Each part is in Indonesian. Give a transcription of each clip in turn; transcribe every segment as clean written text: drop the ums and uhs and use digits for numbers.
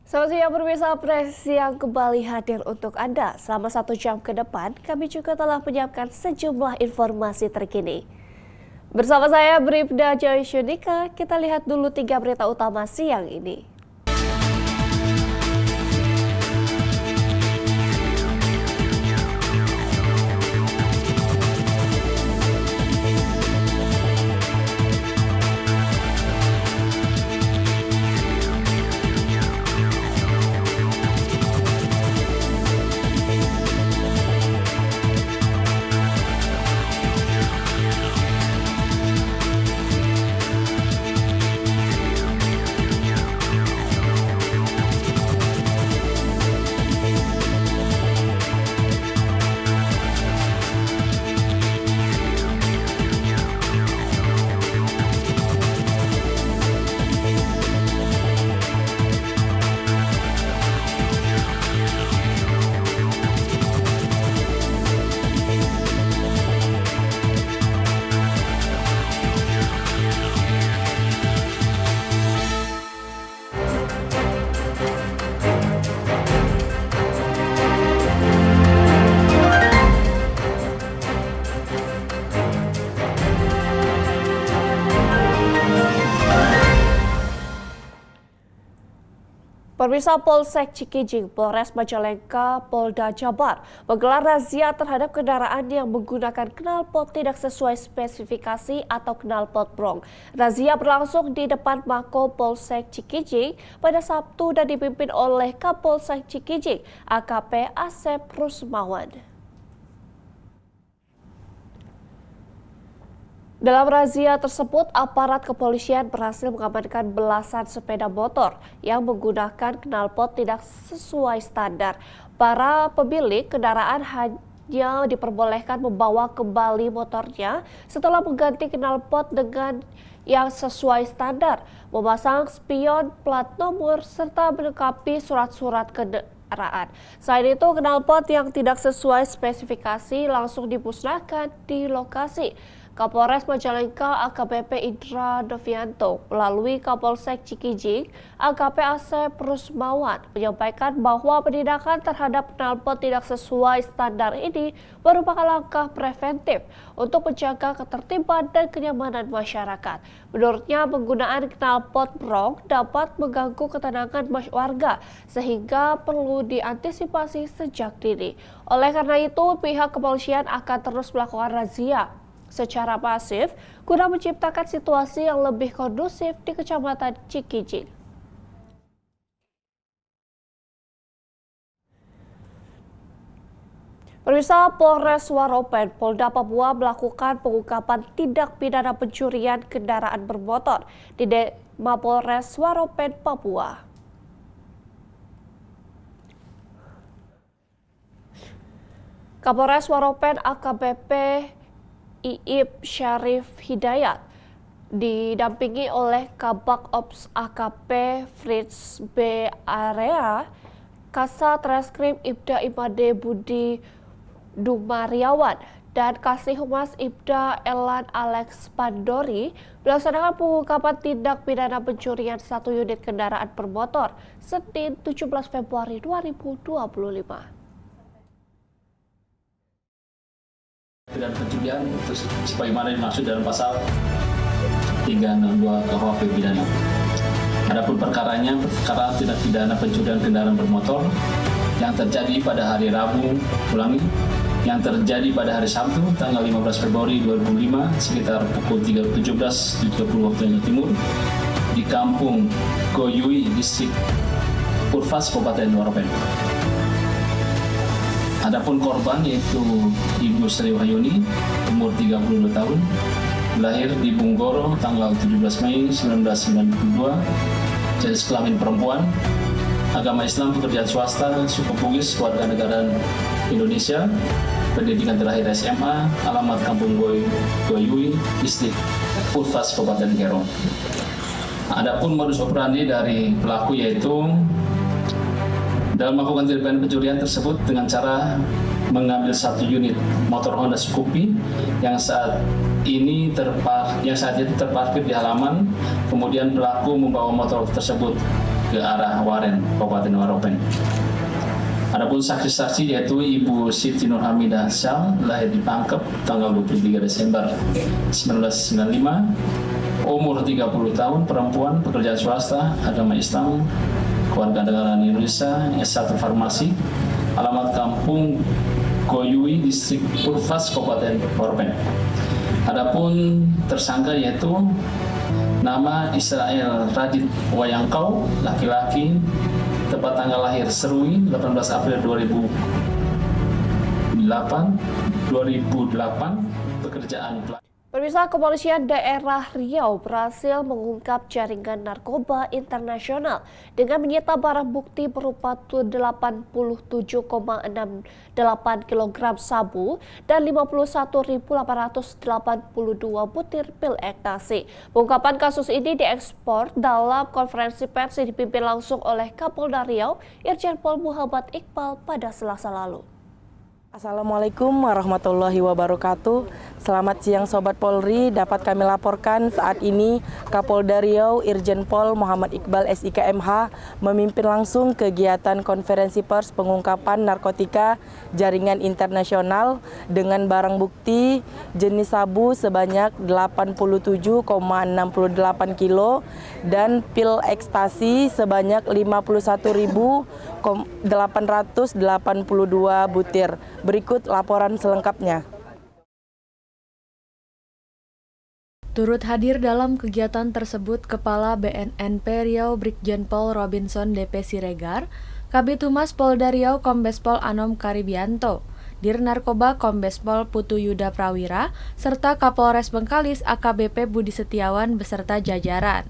Selamat siang pemirsa Press yang kembali hadir untuk Anda. Selama 1 jam ke depan, kami juga telah menyiapkan sejumlah informasi terkini. Bersama saya Bribda Joy Syunika, kita lihat dulu 3 berita utama siang ini. Pemirsa, Polsek Cikijing, Polres Majalengka, Polda Jabar menggelar razia terhadap kendaraan yang menggunakan knalpot tidak sesuai spesifikasi atau knalpot brong. Razia berlangsung di depan Mako Polsek Cikijing pada Sabtu dan dipimpin oleh Kapolsek Cikijing, AKP Asep Rusmawan. Dalam razia tersebut, aparat kepolisian berhasil mengamankan belasan sepeda motor yang menggunakan knalpot tidak sesuai standar. Para pemilik kendaraan hanya diperbolehkan membawa kembali motornya setelah mengganti knalpot dengan yang sesuai standar, memasang spion plat nomor, serta melengkapi surat-surat kendaraan. Selain itu, knalpot yang tidak sesuai spesifikasi langsung dimusnahkan di lokasi. Kapolres Majalengka AKBP Indra Novianto melalui Kapolsek Cikijing AKP Asep Rusmawan menyampaikan bahwa penindakan terhadap knalpot tidak sesuai standar ini merupakan langkah preventif untuk menjaga ketertiban dan kenyamanan masyarakat. Menurutnya, penggunaan knalpot brong dapat mengganggu ketenangan warga sehingga perlu diantisipasi sejak dini. Oleh karena itu, pihak kepolisian akan terus melakukan razia secara pasif guna menciptakan situasi yang lebih kondusif di Kecamatan Cikijing. Pemirsa, Polres Waropen, Polda Papua melakukan pengungkapan tindak pidana pencurian kendaraan bermotor di Mapolres Waropen, Papua. Kapolres Waropen AKBP Iip Syarif Hidayat didampingi oleh Kabak Ops AKP Fritz B. Area, Kasat Reskrim Ibda Imade Budi Dumariawan, dan Kasih Humas Ibda Elan Alex Pandori melaksanakan pengungkapan tindak pidana pencurian 1 unit kendaraan bermotor Senin 17 Februari 2025. Dan pencurian sebagaimana dimaksud dalam pasal 362 KUHP pidana. Adapun perkaranya perkara tindak pidana pencurian kendaraan bermotor yang terjadi pada hari Rabu, yang terjadi pada hari Sabtu tanggal 15 Februari 2005 sekitar pukul 17.30 waktu Indonesia Timur di Kampung Goyui, Distrik Purvas, Kabupaten Waropen. Adapun korban yaitu Ibu Sri Wahyuni, umur 32 tahun, lahir di Bunggoro tanggal 17 Mei 1992, jenis kelamin perempuan, agama Islam, pekerjaan swasta, suku Bugis, warga negara Indonesia, pendidikan terakhir SMA, alamat Kampung Goyui, Distrik Purvas, Kabupaten Kero. Adapun modus operandi dari pelaku yaitu dalam melakukan tindak pidana pencurian tersebut dengan cara mengambil 1 unit motor Honda Scoopy yang saat itu terparkir di halaman, kemudian pelaku membawa motor tersebut ke arah Waren, Kabupaten Waropen. Adapun saksi-saksi yaitu Ibu Siti Nurhamidah Syam, lahir di Pangkep tanggal 23 Desember 1995, umur 30 tahun, perempuan, pekerja swasta, agama Islam, kewarganegaraan Indonesia, S1 Farmasi, alamat kampung Koyui, distrik Urfas, Kabupaten Waropen. Adapun tersangka yaitu nama Israel Radit Wayangkau, laki-laki, tepat tanggal lahir Serui 18 April 2008, pekerjaan Pemirsa, kepolisian daerah Riau berhasil mengungkap jaringan narkoba internasional dengan menyita barang bukti berupa 87,68 kg sabu dan 51.882 butir pil ekstasi. Pengungkapan kasus ini diekspor dalam konferensi pers yang dipimpin langsung oleh Kapolda Riau, Irjen Pol Muhammad Iqbal pada Selasa lalu. Assalamualaikum warahmatullahi wabarakatuh. Selamat siang Sobat Polri, dapat kami laporkan saat ini Kapolda Riau Irjen Pol Muhammad Iqbal SIK MH memimpin langsung kegiatan konferensi pers pengungkapan narkotika jaringan internasional dengan barang bukti jenis sabu sebanyak 87,68 kilo dan pil ekstasi sebanyak 51.882 butir. Berikut laporan selengkapnya. Turut hadir dalam kegiatan tersebut Kepala BNNP Riau Brigjen Pol Robinson DP Siregar, Kabid Humas Polda Riau Kombes Pol Anom Karibianto, Dir Narkoba Kombes Pol Putu Yuda Prawira, serta Kapolres Bengkalis AKBP Budi Setiawan beserta jajaran.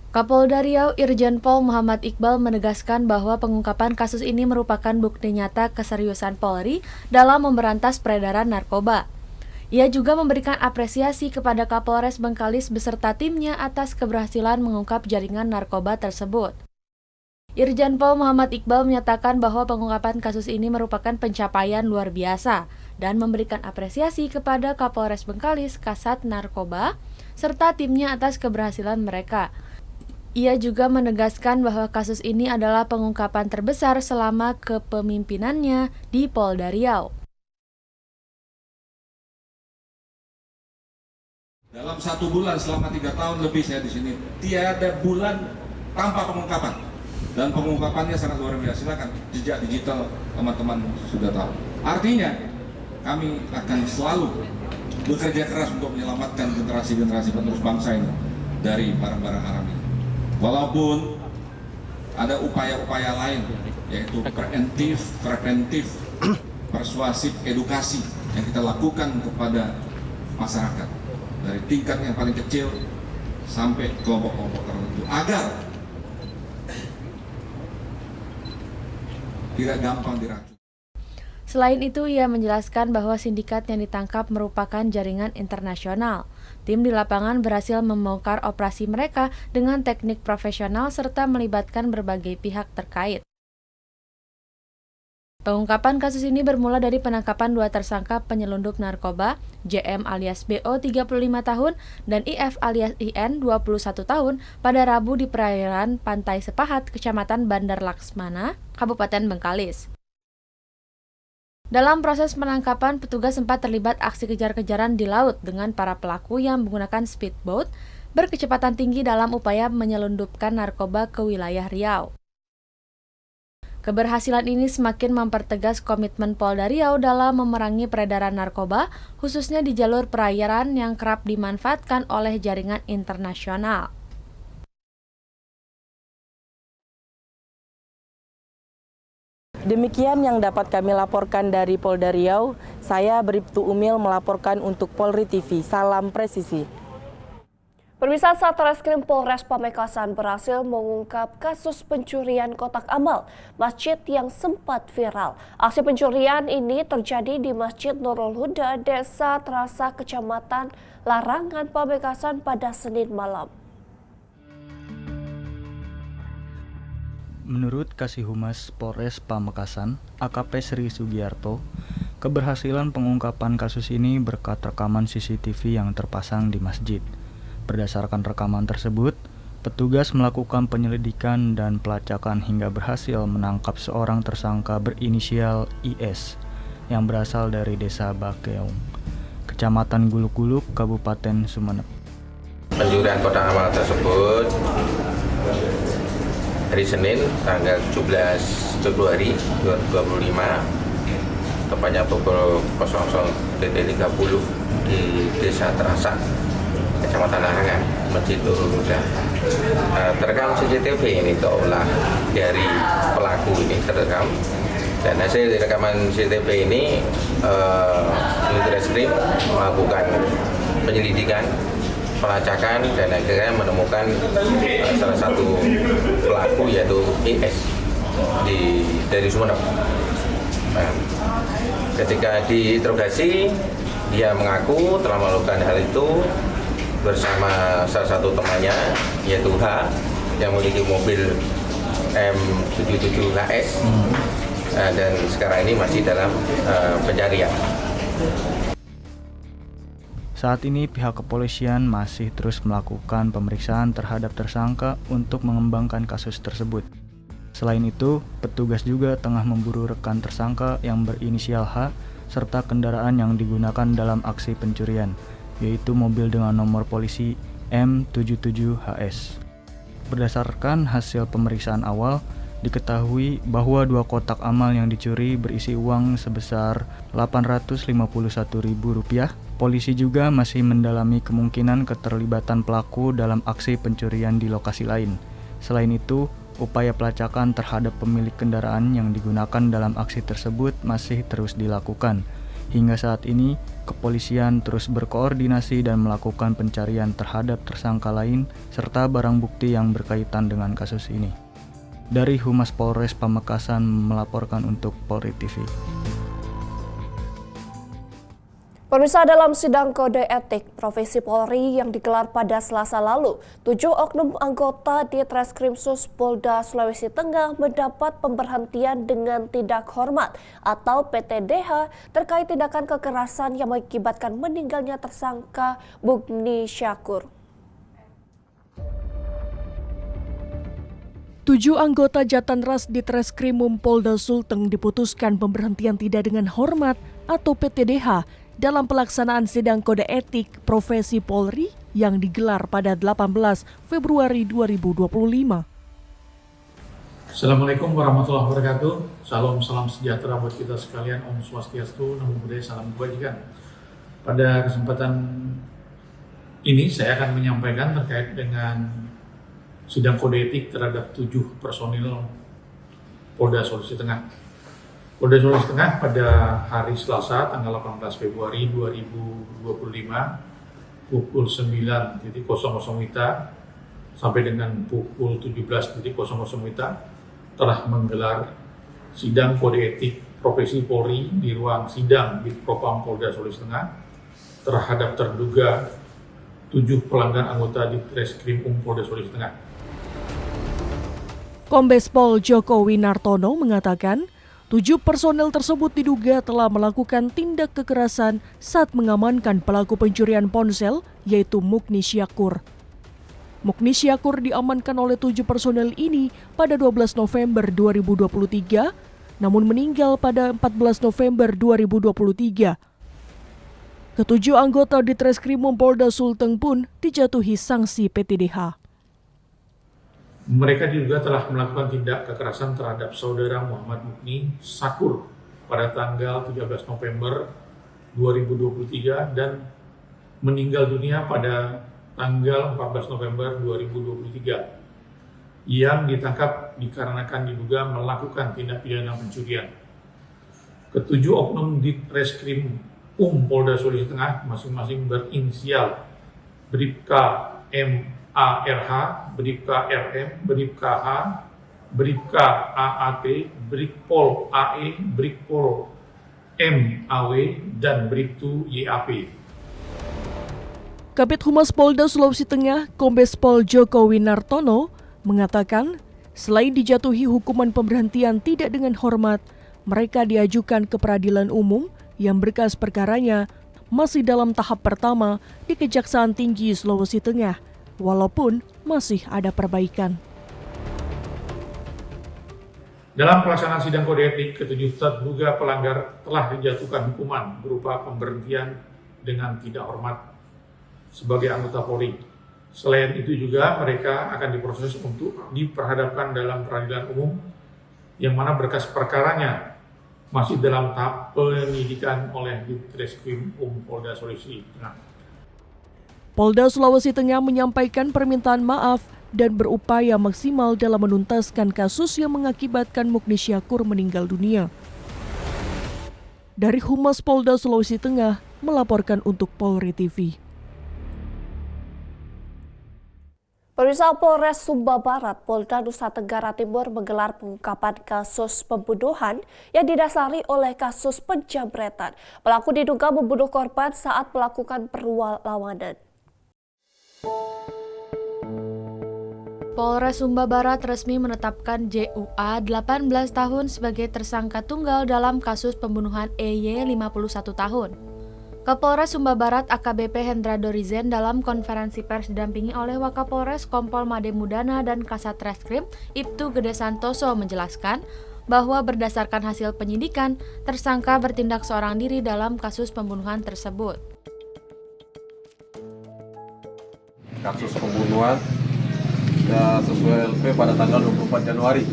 Kapolda Riau Irjen Pol Muhammad Iqbal menegaskan bahwa pengungkapan kasus ini merupakan bukti nyata keseriusan Polri dalam memberantas peredaran narkoba. Ia juga memberikan apresiasi kepada Kapolres Bengkalis beserta timnya atas keberhasilan mengungkap jaringan narkoba tersebut. Irjen Pol Muhammad Iqbal menyatakan bahwa pengungkapan kasus ini merupakan pencapaian luar biasa dan memberikan apresiasi kepada Kapolres Bengkalis, Kasat Narkoba, serta timnya atas keberhasilan mereka. Ia juga menegaskan bahwa kasus ini adalah pengungkapan terbesar selama kepemimpinannya di Polda Riau. Dalam 1 bulan selama 3 tahun lebih saya di sini, tiada bulan tanpa pengungkapan. Dan pengungkapannya sangat luar biasa. Silakan jejak digital teman-teman sudah tahu. Artinya kami akan selalu bekerja keras untuk menyelamatkan generasi-generasi penerus bangsa ini dari barang-barang haram ini. Walaupun ada upaya-upaya lain, yaitu preventif, persuasif, edukasi yang kita lakukan kepada masyarakat dari tingkat yang paling kecil sampai kelompok-kelompok tertentu agar tidak gampang diracun. Selain itu, ia menjelaskan bahwa sindikat yang ditangkap merupakan jaringan internasional. Tim di lapangan berhasil membongkar operasi mereka dengan teknik profesional serta melibatkan berbagai pihak terkait. Pengungkapan kasus ini bermula dari penangkapan 2 tersangka penyelundup narkoba, JM alias BO 35 tahun dan IF alias IN 21 tahun pada Rabu di perairan Pantai Sepahat, Kecamatan Bandar Laksmana, Kabupaten Bengkalis. Dalam proses penangkapan, petugas sempat terlibat aksi kejar-kejaran di laut dengan para pelaku yang menggunakan speedboat berkecepatan tinggi dalam upaya menyelundupkan narkoba ke wilayah Riau. Keberhasilan ini semakin mempertegas komitmen Polda Riau dalam memerangi peredaran narkoba, khususnya di jalur perairan yang kerap dimanfaatkan oleh jaringan internasional. Demikian yang dapat kami laporkan dari Polda Riau. Saya Bribtu Umil melaporkan untuk Polri TV. Salam presisi. Pemirsa, Satreskrim Polres Pamekasan berhasil mengungkap kasus pencurian kotak amal masjid yang sempat viral. Aksi pencurian ini terjadi di Masjid Nurul Huda, Desa Terasa, Kecamatan Larangan, Pamekasan pada Senin malam. Menurut Kasih Humas Polres Pamekasan, AKP Sri Sugiarto, keberhasilan pengungkapan kasus ini berkat rekaman CCTV yang terpasang di masjid. Berdasarkan rekaman tersebut, Petugas melakukan penyelidikan dan pelacakan hingga berhasil menangkap seorang tersangka berinisial IS yang berasal dari Desa Bakeong, Kecamatan Guluk-Guluk, Kabupaten Sumeneb. Pencurian kotak amal tersebut hari Senin tanggal 17 Februari 2025 tepatnya pukul 00.30 di Desa Terasak, Kecamatan Larangan, Masjid Nurul Huda. Terekam CCTV ini terolah dari pelaku ini terekam, dan hasil rekaman CCTV ini unit reskrim melakukan penyelidikan, pelacakan, dan akhirnya menemukan salah satu pelaku yaitu IS dari Sumeneb. Nah, ketika diinterogasi, dia mengaku telah melakukan hal itu bersama salah satu temannya yaitu H yang memiliki mobil M77 HS dan sekarang ini masih dalam pencarian. Saat ini pihak kepolisian masih terus melakukan pemeriksaan terhadap tersangka untuk mengembangkan kasus tersebut. Selain itu, petugas juga tengah memburu rekan tersangka yang berinisial H serta kendaraan yang digunakan dalam aksi pencurian, yaitu mobil dengan nomor polisi M77HS. Berdasarkan hasil pemeriksaan awal, diketahui bahwa 2 kotak amal yang dicuri berisi uang sebesar Rp851.000. Polisi juga masih mendalami kemungkinan keterlibatan pelaku dalam aksi pencurian di lokasi lain. Selain itu, upaya pelacakan terhadap pemilik kendaraan yang digunakan dalam aksi tersebut masih terus dilakukan. Hingga saat ini, kepolisian terus berkoordinasi dan melakukan pencarian terhadap tersangka lain serta barang bukti yang berkaitan dengan kasus ini. Dari Humas Polres Pamekasan melaporkan untuk Polri TV. Pemirsa, dalam sidang kode etik profesi Polri yang digelar pada Selasa lalu, 7 oknum anggota Ditreskrimsus Polda Sulawesi Tengah mendapat pemberhentian dengan tidak hormat atau PTDH terkait tindakan kekerasan yang mengakibatkan meninggalnya tersangka Mukni Syakur. 7 anggota Jatanras Ditreskrimum Polda Sulteng diputuskan pemberhentian tidak dengan hormat atau PTDH dalam pelaksanaan sidang kode etik profesi Polri yang digelar pada 18 Februari 2025. Assalamualaikum warahmatullahi wabarakatuh. Salam sejahtera buat kita sekalian. Om Swastiastu, Namo Buddhaya, salam kebajikan. Pada kesempatan ini saya akan menyampaikan terkait dengan sidang kode etik terhadap 7 personil Polda Sulawesi Tengah. Polda Sulawesi Tengah pada hari Selasa tanggal 18 Februari 2025 pukul 9.00 WITA sampai dengan pukul 17.00 WITA telah menggelar sidang kode etik profesi Polri di ruang sidang di Propam Polda Sulawesi Tengah terhadap terduga 7 pelanggar anggota Ditreskrimum Polda Sulawesi Tengah. Kombes Pol Joko Winartono mengatakan 7 personel tersebut diduga telah melakukan tindak kekerasan saat mengamankan pelaku pencurian ponsel yaitu Mukni Syakur. Mukni Syakur diamankan oleh 7 personel ini pada 12 November 2023, namun meninggal pada 14 November 2023. Ketujuh anggota Ditreskrimum Polda Sulteng pun dijatuhi sanksi PTDH. Mereka diduga telah melakukan tindak kekerasan terhadap saudara Muhammad Mukni Syakur pada tanggal 13 November 2023 dan meninggal dunia pada tanggal 14 November 2023 yang ditangkap dikarenakan diduga melakukan tindak pidana pencurian. Ketujuh oknum Ditreskrimum Polda Sulawesi Tengah masing-masing berinisial Bribka M.A.R.H, Bribka R.M, Bribka H, Bribka A.A.T, Brikpol A.E, Brikpol M.A.W, dan Bribtu Y.A.P. Kabid Humas Polda Sulawesi Tengah, Kombes Pol Joko Winartono, mengatakan selain dijatuhi hukuman pemberhentian tidak dengan hormat, mereka diajukan ke peradilan umum yang berkas perkaranya masih dalam tahap pertama di Kejaksaan Tinggi Sulawesi Tengah walaupun masih ada perbaikan. Dalam pelaksanaan sidang kode etik, ketujuh terduga pelanggar telah dijatuhkan hukuman berupa pemberhentian dengan tidak hormat sebagai anggota Polri. Selain itu juga mereka akan diproses untuk diperhadapkan dalam peradilan umum yang mana berkas perkaranya masih dalam tahap penyidikan oleh Ditreskrim Polda Sulawesi Tengah. Polda Sulawesi Tengah menyampaikan permintaan maaf dan berupaya maksimal dalam menuntaskan kasus yang mengakibatkan Mukni Syakur meninggal dunia. Dari Humas Polda Sulawesi Tengah melaporkan untuk Polri TV. Pemirsa, Polres Sumba Barat, Polda Nusa Tenggara Timur menggelar pengungkapan kasus pembunuhan yang didasari oleh kasus penjamretan. Pelaku diduga membunuh korban saat melakukan perlawanan. Polres Sumba Barat resmi menetapkan JUA 18 tahun sebagai tersangka tunggal dalam kasus pembunuhan EY 51 tahun. Kapolres Sumba Barat AKBP Hendra Dorizen dalam konferensi pers didampingi oleh Wakapolres Kompol Made Mudana dan Kasat Reskrim Ibtu Gede Santoso menjelaskan bahwa berdasarkan hasil penyidikan, tersangka bertindak seorang diri dalam kasus pembunuhan tersebut. Kasus pembunuhan sesuai LP pada tanggal 24 Januari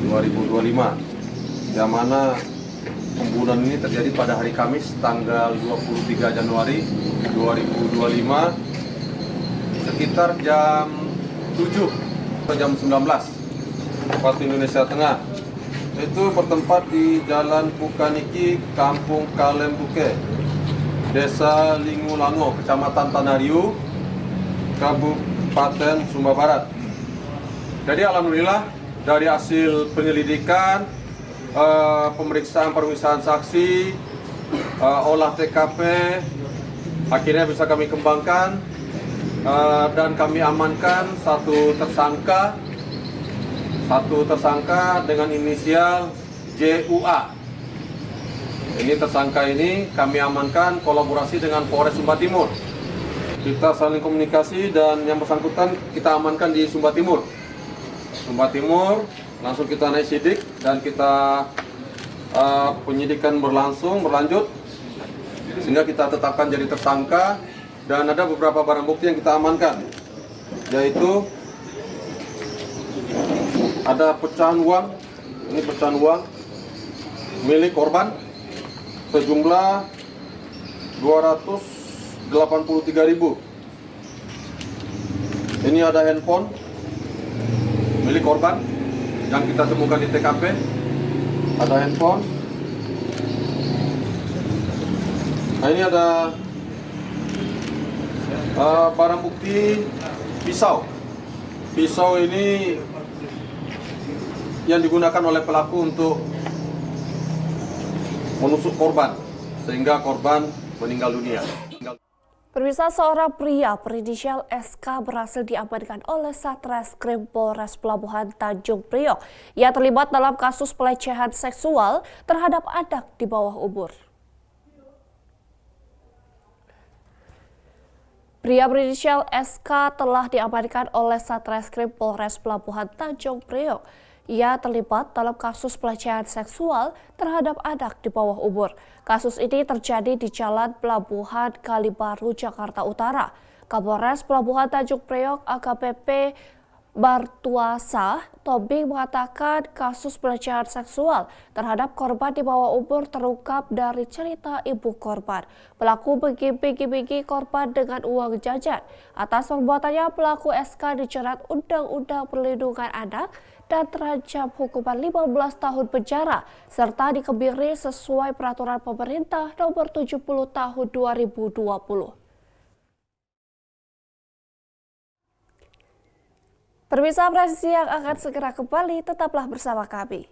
2025, yang mana pembunuhan ini terjadi pada hari Kamis tanggal 23 Januari 2025 sekitar jam 7 atau jam 19 waktu Indonesia Tengah. Itu bertempat di Jalan Pukaniki, Kampung Kalembuke, Desa Lingulango, Kecamatan Tanariu, Kabupaten Sumba Barat. Jadi alhamdulillah dari hasil penyelidikan, pemeriksaan saksi, olah TKP, akhirnya bisa kami kembangkan dan kami amankan satu tersangka dengan inisial JUA. Ini tersangka ini kami amankan kolaborasi dengan Polres Sumba Timur. Kita saling komunikasi dan yang bersangkutan kita amankan di Sumba Timur. Sumba Timur langsung kita naik sidik dan kita penyidikan berlanjut sehingga kita tetapkan jadi tersangka dan ada beberapa barang bukti yang kita amankan, yaitu ada pecahan uang, ini pecahan uang milik korban sejumlah 283.000. Ini ada handphone milik korban yang kita temukan di TKP. Ada handphone. Nah, ini ada barang bukti pisau. Pisau ini yang digunakan oleh pelaku untuk menusuk korban sehingga korban meninggal dunia. Pemirsa, seorang pria berinisial SK berhasil diamankan oleh Satreskrim Polres Pelabuhan Tanjung Priok. Ia terlibat dalam kasus pelecehan seksual terhadap anak di bawah umur. Pria berinisial SK telah diamankan oleh Satreskrim Polres Pelabuhan Tanjung Priok. Ia terlibat dalam kasus pelecehan seksual terhadap anak di bawah umur. Kasus ini terjadi di Jalan Pelabuhan Kalibaru, Jakarta Utara. Kapolres Pelabuhan Tanjung Priok AKBP Bartuasa Tobing mengatakan kasus pelecehan seksual terhadap korban di bawah umur terungkap dari cerita ibu korban. Pelaku mengiming-imingi korban dengan uang jajan. Atas perbuatannya, pelaku SK dijerat Undang-Undang Perlindungan Anak dan terancam hukuman 15 tahun penjara serta dikebiri sesuai peraturan pemerintah nomor 70 tahun 2020. Pemirsa, presisi yang akan segera kembali, tetaplah bersama kami.